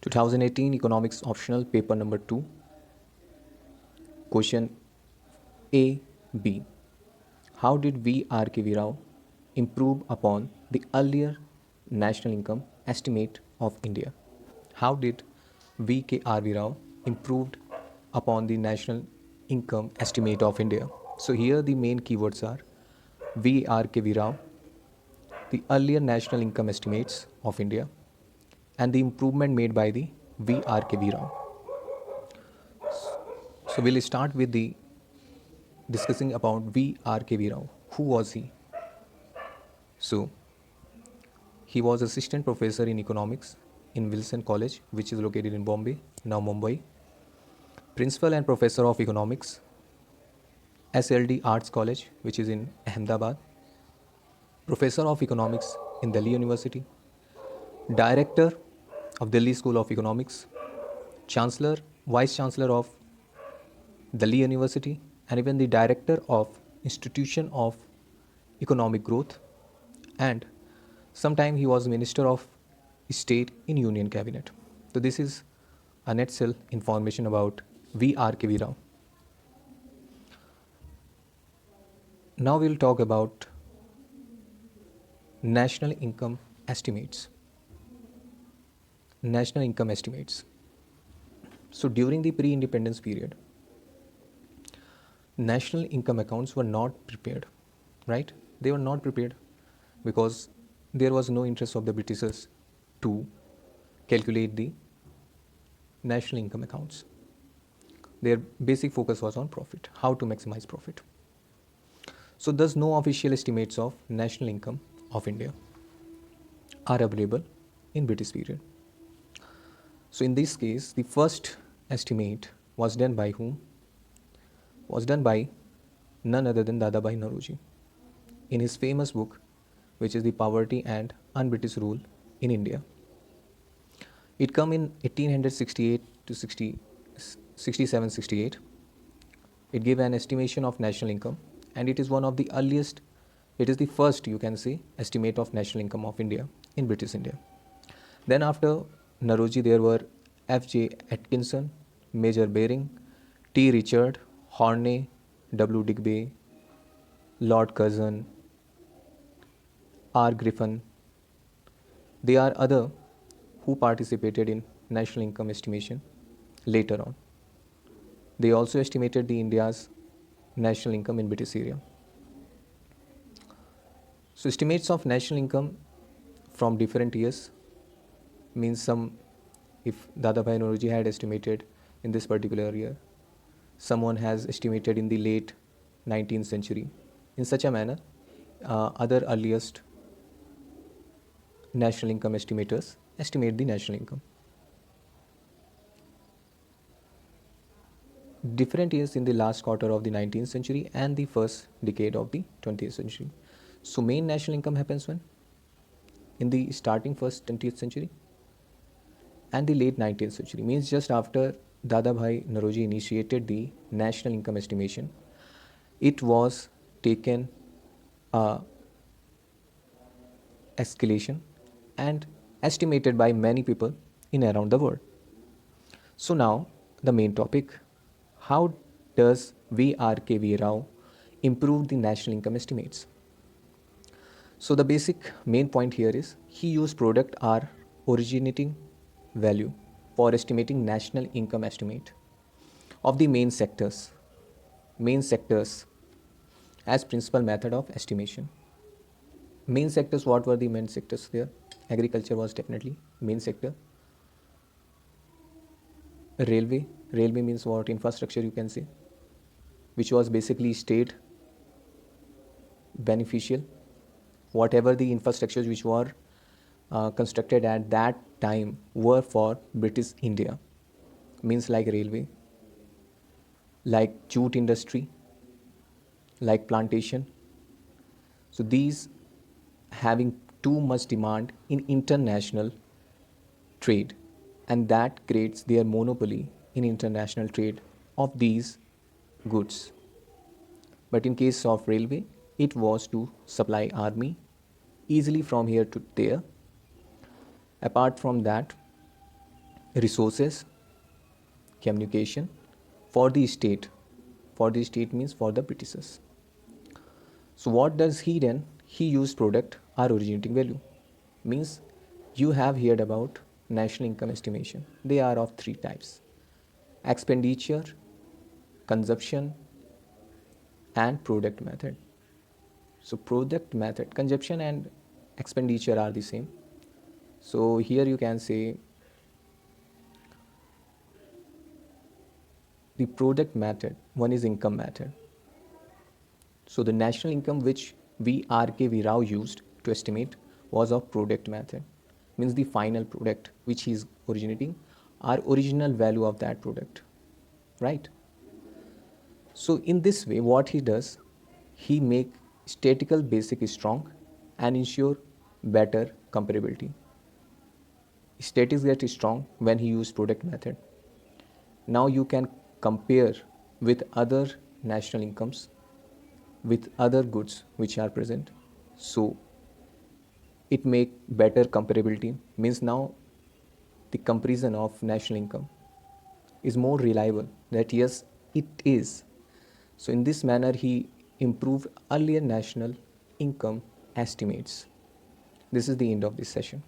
2018 Economics Optional Paper number 2. Question A, B. How did V. R. K. V. Rao improve upon the earlier national income estimate of India? How did V. K. R. V. Rao improved upon the national income estimate of India? So here the main keywords are V. R. K. V. Rao, the earlier national income estimates of India, and the improvement made by the V. R. K. V. Rao. So we'll start with the discussing about V. R. K. V. Rao. Who was he? So he was assistant professor in economics in Wilson College, which is located in Bombay, now Mumbai. Principal and professor of economics, SLD Arts College, which is in Ahmedabad. Professor of economics in Delhi University. Director of Delhi School of Economics. Chancellor, Vice Chancellor of Delhi University, and even the director of Institution of Economic Growth, and sometime he was Minister of State in Union Cabinet. So this is a nutshell information about V. R. K. V. Rao. Now we'll talk about national income estimates. National income estimates. So during the pre-independence period, national income accounts were not prepared, right? They were not prepared because there was no interest of the Britishers to calculate the national income accounts. Their basic focus was on profit, how to maximize profit. So thus no official estimates of national income of India are available in British period. So in this case, the first estimate was done by whom? Was done by none other than Dadabhai Naoroji in his famous book, which is The Poverty and Un-British Rule in India. It come in 1868 to 67-68. It gave an estimation of national income, and it is one of the earliest, it is the first, you can say, estimate of national income of India in British India. Then after Naoroji, there were F.J. Atkinson, Major Baring, T. Richard, Horney, W. Digby, Lord Curzon, R. Griffin. They are other who participated in national income estimation later on. They also estimated the India's national income in British area. So estimates of national income from different years means some, if Dadabhai Naoroji had estimated in this particular year, someone has estimated in the late 19th century. In such a manner, other earliest national income estimators estimate the national income. Different years in the last quarter of the 19th century and the first decade of the 20th century. So main national income happens when? In the starting first 20th century and the late 19th century, means just after Dadabhai Naoroji initiated the national income estimation. It was taken escalation and estimated by many people in around the world. So now the main topic, how does V. R. K. V. Rao improve the national income estimates? So the basic main point here is he used product R, originating value, for estimating national income estimate of the main sectors as principal method of estimation. Main sectors, what were the main sectors there? Agriculture was definitely main sector. Railway means what? Infrastructure, you can say, which was basically state beneficial. Whatever the infrastructures which were constructed at that time were for British India, means like railway, like jute industry, like plantation. So these having too much demand in international trade, and that creates their monopoly in international trade of these goods. But in case of railway, it was to supply army easily from here to there. Apart from that, resources, communication for the state. For the state means for the Britishers. So what does he then? He used product or originating value. Means you have heard about national income estimation. They are of three types: expenditure, consumption, and product method. So product method, consumption and expenditure are the same. So here you can say the product method, one is income method. So the national income which we R.K. Rao used to estimate was of product method, means the final product which he is originating, or original value of that product, right? So in this way, what he does, he make statistical basic strong and ensure better comparability. Statistics get strong when he use product method. Now you can compare with other national incomes, with other goods which are present. So it make better comparability, means now the comparison of national income is more reliable, that yes, it is. So in this manner he improved earlier national income estimates. This is the end of this session.